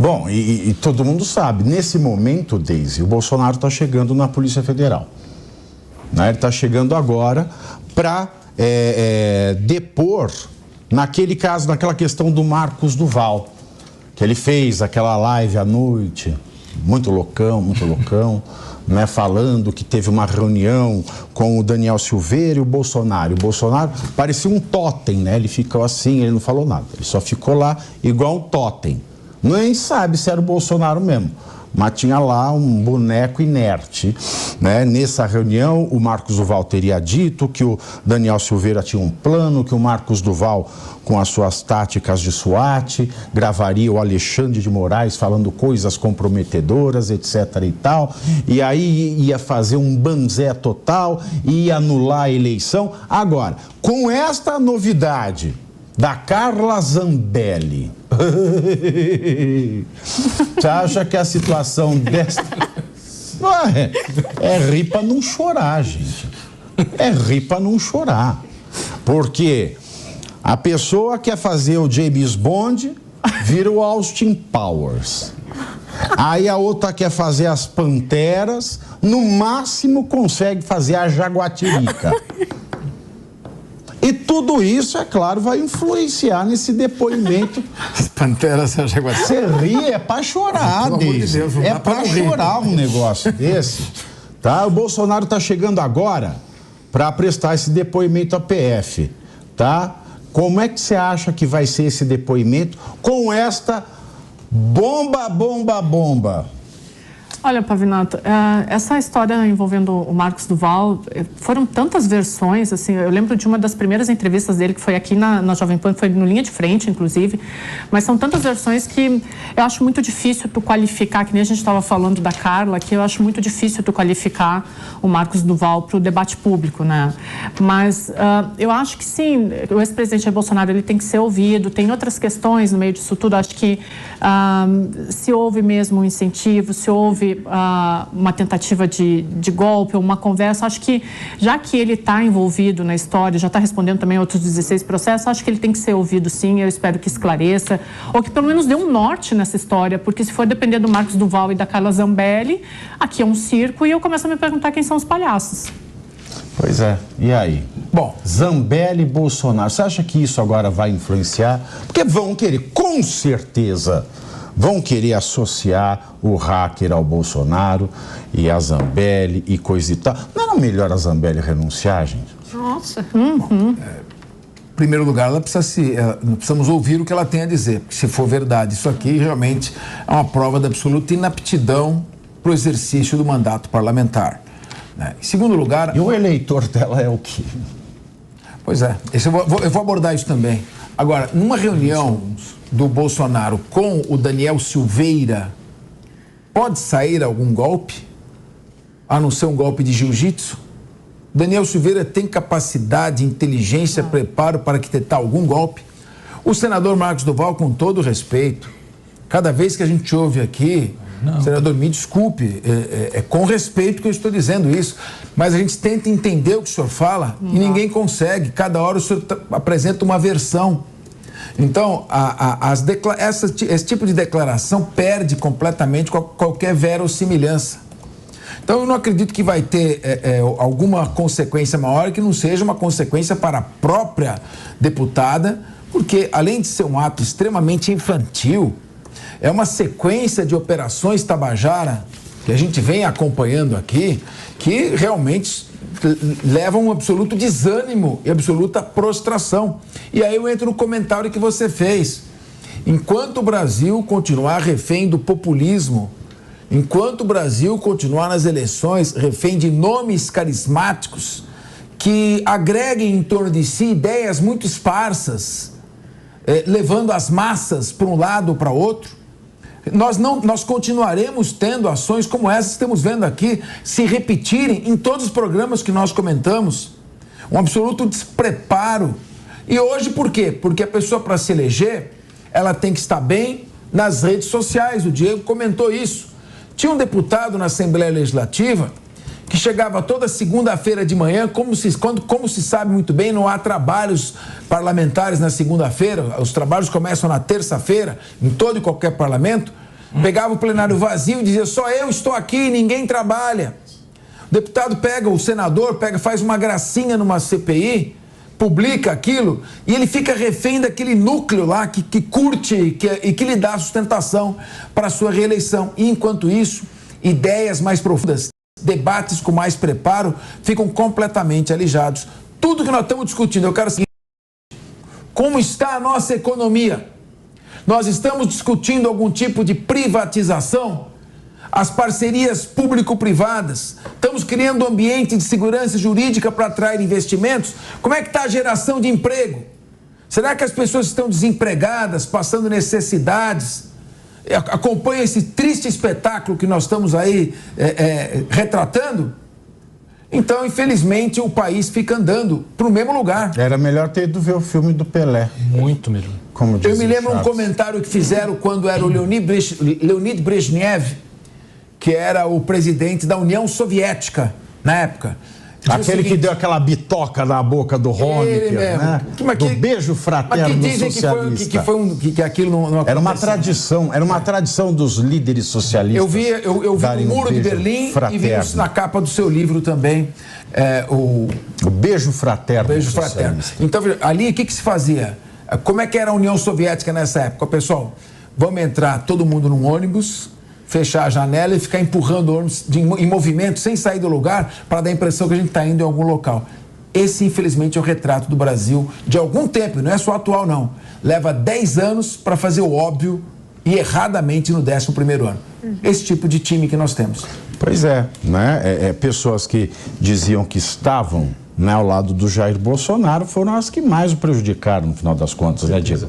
Bom, e todo mundo sabe, nesse momento, Deise, o Bolsonaro está chegando na Polícia Federal. Né? Ele está chegando agora para depor naquele caso, naquela questão do Marcos Duval, que ele fez aquela live à noite, muito loucão, né, falando que teve uma reunião com o Daniel Silveira e o Bolsonaro. O Bolsonaro parecia um totem, né? Ele ficou assim, ele não falou nada. Ele só ficou lá igual um totem. Nem sabe se era o Bolsonaro mesmo, mas tinha lá um boneco inerte, né? Nessa reunião, o Marcos Duval teria dito que o Daniel Silveira tinha um plano, que o Marcos Duval, com as suas táticas de SWAT, gravaria o Alexandre de Moraes falando coisas comprometedoras, etc. e tal, e aí ia fazer um banzé total, ia anular a eleição. Agora, com esta novidade da Carla Zambelli, você acha que a situação dessa... É rir pra não chorar, gente. É rir pra não chorar. Porque a pessoa quer fazer o James Bond, vira o Austin Powers. Aí a outra quer fazer as Panteras, no máximo consegue fazer a Jaguatirica. E tudo isso, é claro, vai influenciar nesse depoimento. As Panteras e a Jaguatirica. Você ri, é pra chorar, Deise. É pra chorar um negócio desse. Tá? O Bolsonaro tá chegando agora para prestar esse depoimento à PF. Tá? Como é que você acha que vai ser esse depoimento com esta bomba? Olha, Pavinato, essa história envolvendo o Marcos Duval, foram tantas versões, assim, eu lembro de uma das primeiras entrevistas dele, que foi aqui na Jovem Pan, foi no Linha de Frente, inclusive, mas são tantas versões que eu acho muito difícil tu qualificar, que nem a gente estava falando da Carla, que eu acho muito difícil tu qualificar o Marcos Duval para o debate público, né? Mas eu acho que sim, o ex-presidente Bolsonaro, ele tem que ser ouvido, tem outras questões no meio disso tudo, acho que se houve mesmo um incentivo, se houve uma tentativa de golpe, uma conversa, acho que já que ele está envolvido na história, já está respondendo também outros 16 processos, acho que ele tem que ser ouvido sim, eu espero que esclareça, ou que pelo menos dê um norte nessa história, porque se for depender do Marcos Duval e da Carla Zambelli, aqui é um circo e eu começo a me perguntar quem são os palhaços. Pois é, e aí? Bom, Zambelli e Bolsonaro, você acha que isso agora vai influenciar? Porque vão querer, com certeza, vão querer associar o hacker ao Bolsonaro e a Zambelli e coisa e tal. Não era melhor a Zambelli renunciar, gente? Nossa. Em primeiro lugar, nós precisamos ouvir o que ela tem a dizer, porque se for verdade, isso aqui realmente é uma prova da absoluta inaptidão para o exercício do mandato parlamentar. Né? Em segundo lugar... E o eleitor dela é o quê? Pois é, eu vou abordar isso também. Agora, numa reunião do Bolsonaro com o Daniel Silveira, pode sair algum golpe? A não ser um golpe de jiu-jitsu? Daniel Silveira tem capacidade, inteligência, preparo para arquitetar algum golpe? O senador Marcos Duval, com todo respeito, cada vez que a gente ouve aqui, senador, me desculpe, é com respeito que eu estou dizendo isso, mas a gente tenta entender o que o senhor fala e ninguém consegue. Cada hora o senhor apresenta uma versão. Então, esse tipo de declaração perde completamente qualquer verossimilhança. Então, eu não acredito que vai ter alguma consequência maior que não seja uma consequência para a própria deputada, porque, além de ser um ato extremamente infantil, é uma sequência de operações Tabajara que a gente vem acompanhando aqui, que realmente levam um absoluto desânimo e absoluta prostração. E aí eu entro no comentário que você fez. Enquanto o Brasil continuar refém do populismo, enquanto o Brasil continuar nas eleições refém de nomes carismáticos que agreguem em torno de si ideias muito esparsas, levando as massas para um lado ou para outro, nós continuaremos tendo ações como essas que estamos vendo aqui se repetirem em todos os programas que nós comentamos. Um absoluto despreparo. E hoje por quê? Porque a pessoa, para se eleger, ela tem que estar bem nas redes sociais. O Diego comentou isso. Tinha um deputado na Assembleia Legislativa que chegava toda segunda-feira de manhã, como se sabe muito bem, não há trabalhos parlamentares na segunda-feira, os trabalhos começam na terça-feira, em todo e qualquer parlamento. Pegava o plenário vazio e dizia, só eu estou aqui, ninguém trabalha. O deputado pega, o senador pega, faz uma gracinha numa CPI, publica aquilo e ele fica refém daquele núcleo lá que curte e que lhe dá sustentação para a sua reeleição. E enquanto isso, ideias mais profundas, debates com mais preparo ficam completamente alijados. Tudo que nós estamos discutindo, eu quero seguir. Como está a nossa economia? Nós estamos discutindo algum tipo de privatização? As parcerias público-privadas? Estamos criando um ambiente de segurança jurídica para atrair investimentos? Como é que está a geração de emprego? Será que as pessoas estão desempregadas, passando necessidades? Acompanha esse triste espetáculo que nós estamos aí retratando? Então, infelizmente, o país fica andando para o mesmo lugar. Era melhor ter ido ver o filme do Pelé. Muito melhor. Eu me lembro um comentário que fizeram quando era o Leonid Brezhnev, que era o presidente da União Soviética, na época. Aquele que deu aquela bitoca na boca do Honecker, né? Do beijo fraterno do socialista. Que aquilo não aconteceu. Era uma tradição dos líderes socialistas. Eu vi o Muro de Berlim fraterno. E vi isso na capa do seu livro também. O beijo fraterno. Beijo fraterno. Então, ali, o que se fazia? Como é que era a União Soviética nessa época? Pessoal, vamos entrar todo mundo num ônibus, fechar a janela e ficar empurrando o ônibus em movimento, sem sair do lugar, para dar a impressão que a gente está indo em algum local. Esse, infelizmente, é o retrato do Brasil de algum tempo, não é só atual, não. Leva 10 anos para fazer o óbvio e erradamente no 11º ano. Esse tipo de time que nós temos. Pois é, né? Pessoas que diziam que estavam, né, ao lado do Jair Bolsonaro foram as que mais o prejudicaram, no final das contas, né, Diza?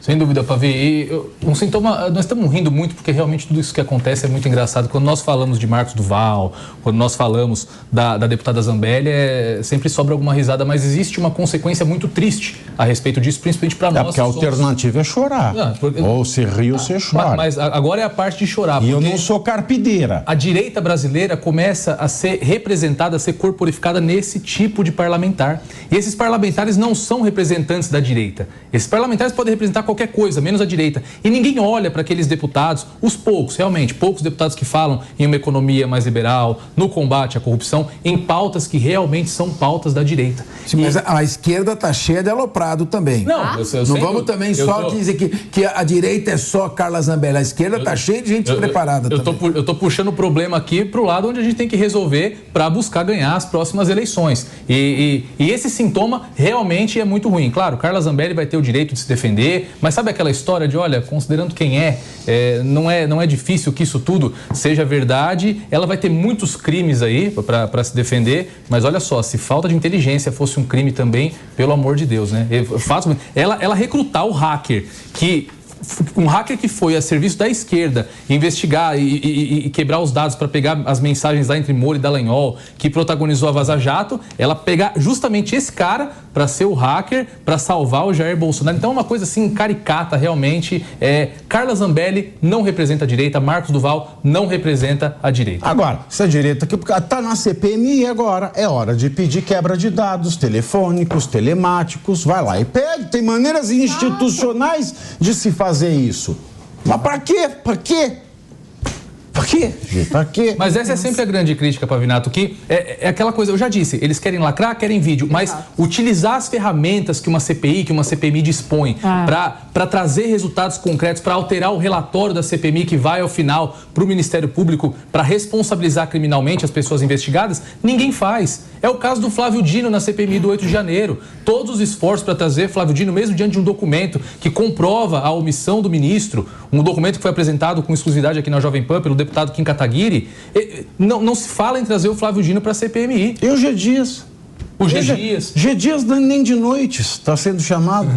Sem dúvida, Pavi. E um sintoma, nós estamos rindo muito porque realmente tudo isso que acontece é muito engraçado. Quando nós falamos de Marcos Duval, quando nós falamos da deputada Zambelli, sempre sobra alguma risada, mas existe uma consequência muito triste a respeito disso, principalmente para nós. Porque a alternativa é chorar. Ou se ri ou se chora. Mas agora é a parte de chorar. E eu não sou carpideira. A direita brasileira começa a ser representada, a ser corporificada nesse tipo de parlamentar. E esses parlamentares não são representantes da direita. Esses parlamentares podem representar qualquer coisa, menos a direita. E ninguém olha para aqueles deputados, os poucos, realmente, poucos deputados que falam em uma economia mais liberal, no combate à corrupção, em pautas que realmente são pautas da direita. Sim, mas a esquerda está cheia de aloprado também. Não, não vamos também só dizer que a direita é só Carla Zambelli. A esquerda está cheia de gente despreparada também. Eu tô puxando o problema aqui para o lado onde a gente tem que resolver para buscar ganhar as próximas eleições. E esse sintoma realmente é muito ruim. Claro, Carla Zambelli vai ter o direito de se defender, mas sabe aquela história de, olha, considerando quem não é difícil que isso tudo seja verdade, ela vai ter muitos crimes aí para se defender, mas olha só, se falta de inteligência fosse um crime também, pelo amor de Deus, né? Ela recrutar o hacker que foi a serviço da esquerda investigar e quebrar os dados para pegar as mensagens lá entre Moro e Dallagnol, que protagonizou a Vaza Jato, ela pegar justamente esse cara para ser o hacker, para salvar o Jair Bolsonaro. Então é uma coisa assim caricata realmente. Carla Zambelli não representa a direita, Marcos Duval não representa a direita. Agora, se a direita está na CPMI agora, é hora de pedir quebra de dados telefônicos, telemáticos, vai lá e pede. Tem maneiras institucionais de se fazer isso. Mas para quê? Para quê? Para quê? Para quê? Mas essa é sempre a grande crítica, Pavinato, que é aquela coisa, eu já disse, eles querem lacrar, querem vídeo, mas utilizar as ferramentas que uma CPI, que uma CPMI dispõe para trazer resultados concretos, para alterar o relatório da CPMI que vai ao final para o Ministério Público para responsabilizar criminalmente as pessoas investigadas, ninguém faz. É o caso do Flávio Dino na CPMI do 8 de janeiro. Todos os esforços para trazer Flávio Dino, mesmo diante de um documento que comprova a omissão do ministro, um documento que foi apresentado com exclusividade aqui na Jovem Pan pelo deputado Kim Kataguiri, não se fala em trazer o Flávio Dino para a CPMI. E o G. Dias? O G. Dias? G. Dias nem de noites está sendo chamado.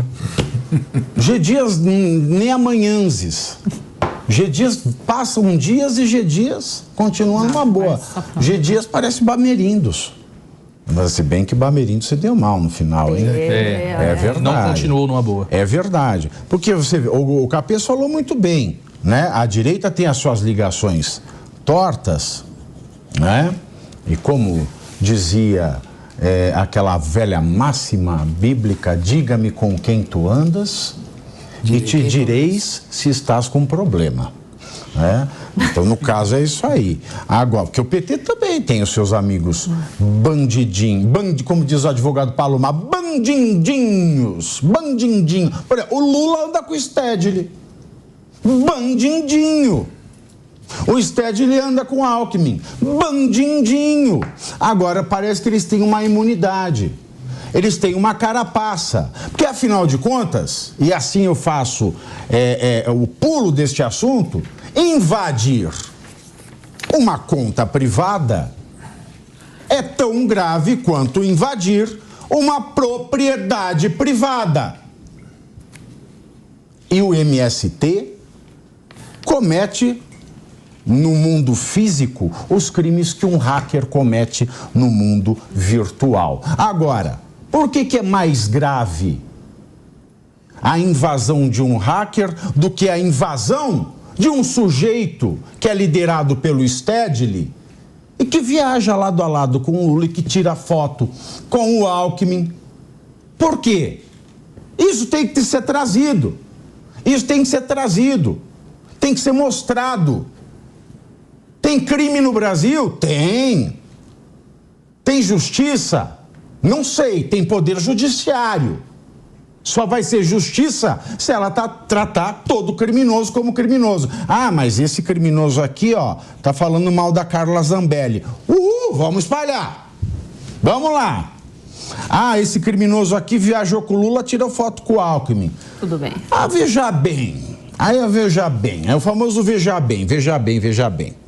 G. Dias nem amanhãzes. G. Dias passam dias e G. Dias continua numa boa. G. Dias parece Bamerindos. Mas se bem que Bamerindos se deu mal no final, hein? É verdade. Não continuou numa boa. É verdade. Porque você vê, o Capês falou muito bem, né? A direita tem as suas ligações tortas, né? E como dizia aquela velha máxima bíblica, diga-me com quem tu andas e te direis se estás com problema. né? Então, no caso, é isso aí. Agora, porque o PT também tem os seus amigos bandidinhos, como diz o advogado Palomar, bandindinhos. Por exemplo, o Lula anda com o Stedley, bandindinho. O Stedley anda com o Alckmin, bandindinho. Agora, parece que eles têm uma imunidade. Eles têm uma carapaça. Porque, afinal de contas, e assim eu faço o pulo deste assunto, invadir uma conta privada é tão grave quanto invadir uma propriedade privada. E o MST comete, no mundo físico, os crimes que um hacker comete no mundo virtual. Agora, por que é mais grave a invasão de um hacker do que a invasão de um sujeito que é liderado pelo Stedley e que viaja lado a lado com o Lula e que tira foto com o Alckmin? Por quê? Isso tem que ser trazido. Isso tem que ser trazido. Tem que ser mostrado. Tem crime no Brasil? Tem. Tem justiça? Não sei, tem poder judiciário. Só vai ser justiça se ela tratar todo criminoso como criminoso. Ah, mas esse criminoso aqui, ó, tá falando mal da Carla Zambelli. Vamos espalhar. Vamos lá. Ah, esse criminoso aqui viajou com o Lula, tirou foto com o Alckmin. Tudo bem. Ah, veja bem. Aí, veja bem. É o famoso veja bem, veja bem, veja bem.